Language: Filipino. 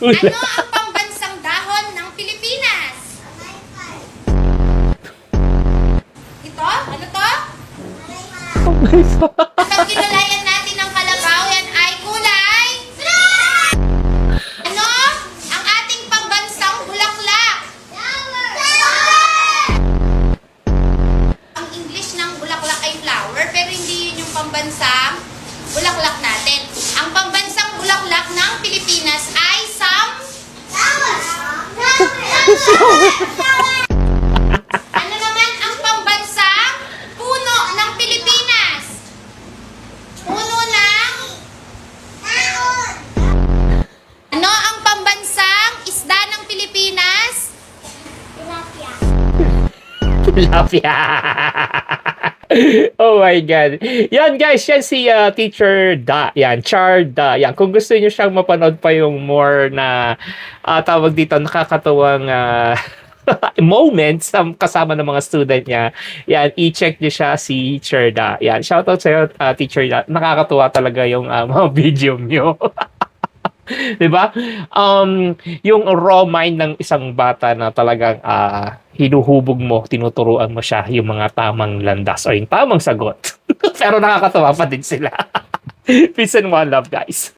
Ano ang pambansang dahon ng Pilipinas? Ito? Ano to? At ang kinulayan natin ng kalabaw, yan ay kulay? Ano ang ating pambansang bulaklak? Ang English ng bulaklak ay flower, pero hindi yun yung pambansang bulaklak natin. Ang pambansang bulaklak ng Pilipinas ay Ano naman ang pambansang puno ng Pilipinas? Puno ng Ano ang pambansang isda ng Pilipinas? Tilapia. Oh my God. Yan guys, yan si Teacher Da. Yan, Char Da. Yan, kung gusto niyo siyang mapanood pa yung more na tawag dito, nakakatuwang moments kasama ng mga student niya. Yan, i-check niyo siya si Teacher Da. Yan, shoutout sa'yo, Teacher Da. Nakakatuwa talaga yung mga video niyo. 'Di ba? Yung raw mind ng isang bata na talagang hinuhubog mo, tinuturuan mo siya yung mga tamang landas o yung tamang sagot. Pero nakakatawa pa din sila. Peace and one love, guys.